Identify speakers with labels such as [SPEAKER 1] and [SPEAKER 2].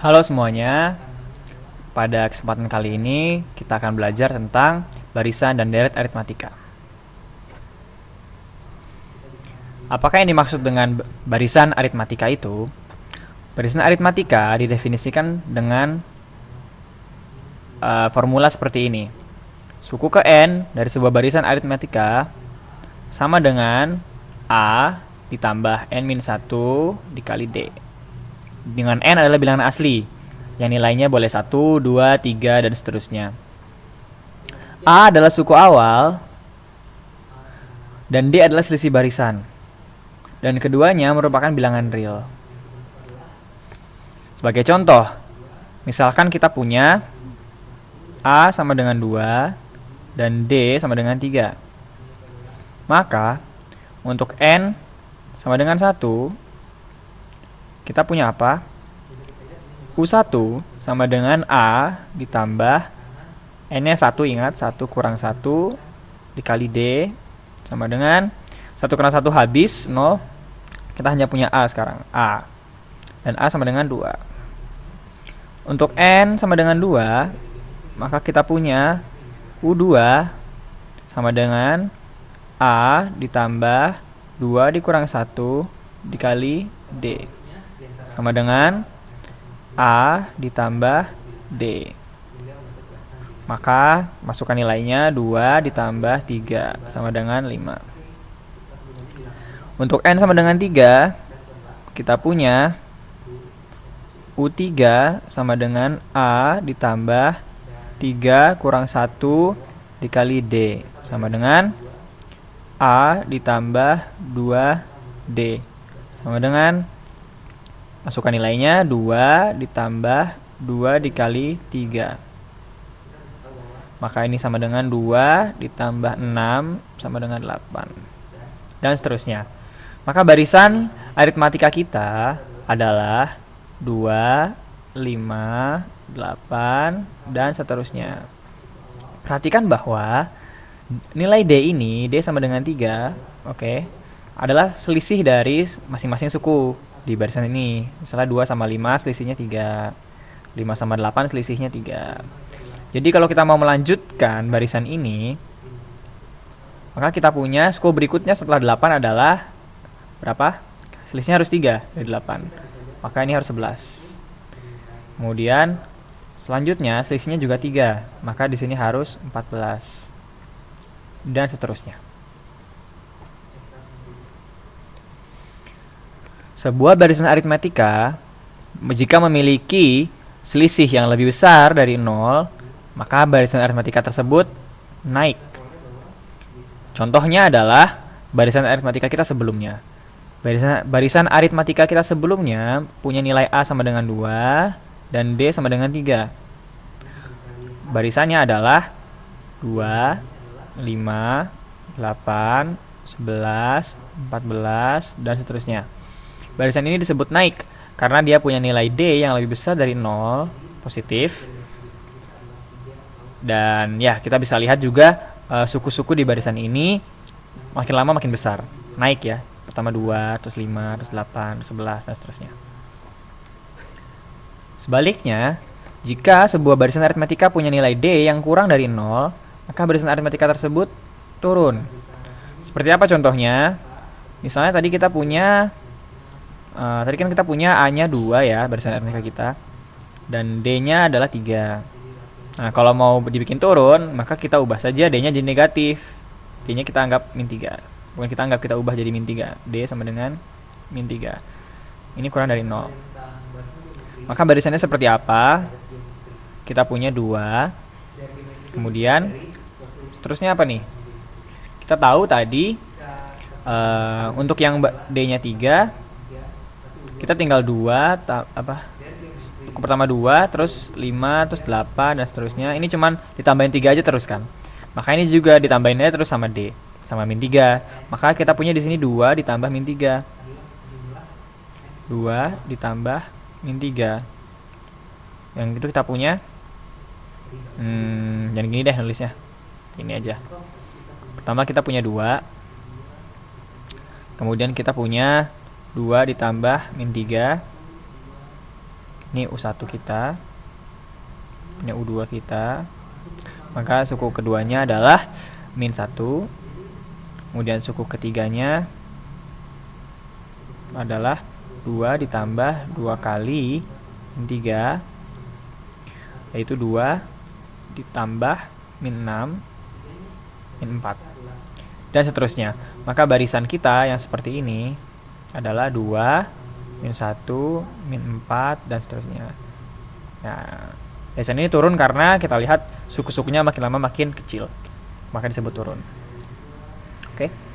[SPEAKER 1] Halo semuanya, pada kesempatan kali ini kita akan belajar tentang barisan dan deret aritmatika. Apakah yang dimaksud dengan barisan aritmatika itu? Barisan aritmatika didefinisikan dengan formula seperti ini. Suku ke N dari sebuah barisan aritmatika sama dengan A ditambah N-1 dikali D. Dengan N adalah bilangan asli, yang nilainya boleh 1, 2, 3, dan seterusnya. A adalah suku awal, dan D adalah selisih barisan. Dan keduanya merupakan bilangan real. Sebagai contoh, misalkan kita punya A sama dengan 2, dan D sama dengan 3. Maka, untuk N sama dengan 1, kita punya apa? U1 sama dengan A ditambah N-nya 1, ingat 1 kurang 1 dikali D sama dengan 1 kurang 1 habis 0. Kita hanya punya A sekarang, A. Dan A sama dengan 2. Untuk N sama dengan 2, maka kita punya U2 sama dengan A ditambah 2 dikurang 1 dikali D sama dengan A ditambah D. Maka masukkan nilainya 2 ditambah 3 sama dengan 5. Untuk N sama dengan 3, kita punya U3 sama dengan A ditambah 3 kurang 1 dikali D sama dengan A ditambah 2D sama dengan, masukkan nilainya 2 ditambah 2 dikali 3. Maka ini sama dengan 2 ditambah 6 sama dengan 8. Dan seterusnya. Maka barisan aritmatika kita adalah 2, 5, 8, dan seterusnya. Perhatikan bahwa nilai D ini, D sama dengan 3, oke, adalah selisih dari masing-masing suku di barisan ini. Misalnya 2 sama 5 selisihnya 3, 5 sama 8 selisihnya 3. Jadi kalau kita mau melanjutkan barisan ini, maka kita punya suku berikutnya setelah 8 adalah berapa? Selisihnya harus 3 dari 8. Maka ini harus 11. Kemudian selanjutnya selisihnya juga 3, maka di sini harus 14. Dan seterusnya. Sebuah barisan aritmatika jika memiliki selisih yang lebih besar dari 0, maka barisan aritmatika tersebut naik. Contohnya adalah barisan aritmatika kita sebelumnya. Barisan aritmatika kita sebelumnya punya nilai A sama dengan 2 dan D sama dengan 3. Barisannya adalah 2, 5, 8, 11, 14, dan seterusnya. Barisan ini disebut naik karena dia punya nilai D yang lebih besar dari 0, positif. Dan ya, kita bisa lihat juga suku-suku di barisan ini makin lama makin besar, naik ya. Pertama 2, terus 5, terus 8, terus 11, dan seterusnya. Sebaliknya, jika sebuah barisan aritmatika punya nilai D yang kurang dari 0, maka barisan aritmatika tersebut turun. Seperti apa contohnya? Misalnya tadi kita punya tadi kan kita punya A-nya 2 ya, barisan aritmatika kita. Dan D-nya adalah 3. Nah, kalau mau dibikin turun, maka kita ubah saja D-nya jadi negatif. D-nya kita anggap min 3. Bukan kita anggap, kita ubah jadi min 3. D sama dengan min 3. Ini kurang dari 0. Maka barisannya seperti apa? Kita punya 2. Kemudian seterusnya apa nih? Kita tahu tadi untuk yang D-nya 3, kita tinggal 2 suku pertama 2, terus 5, terus 8, dan seterusnya. Ini cuman ditambahin 3 aja terus kan. Maka ini juga ditambahin aja terus sama D, sama min 3. Maka kita punya di sini 2 ditambah min 3. 2 ditambah min 3. Yang itu kita punya jangan gini deh nulisnya. Ini aja. Pertama kita punya 2. Kemudian kita punya 2 ditambah min 3. Ini U1 kita, ini U2 kita. Maka suku keduanya adalah min 1. Kemudian suku ketiganya adalah 2 ditambah 2 kali min 3, yaitu 2 ditambah min 6 min 4, dan seterusnya. Maka barisan kita yang seperti ini adalah 2 min 1 min 4 dan seterusnya. Nah, barisan ini turun karena kita lihat suku-sukunya makin lama makin kecil, maka disebut turun. Oke.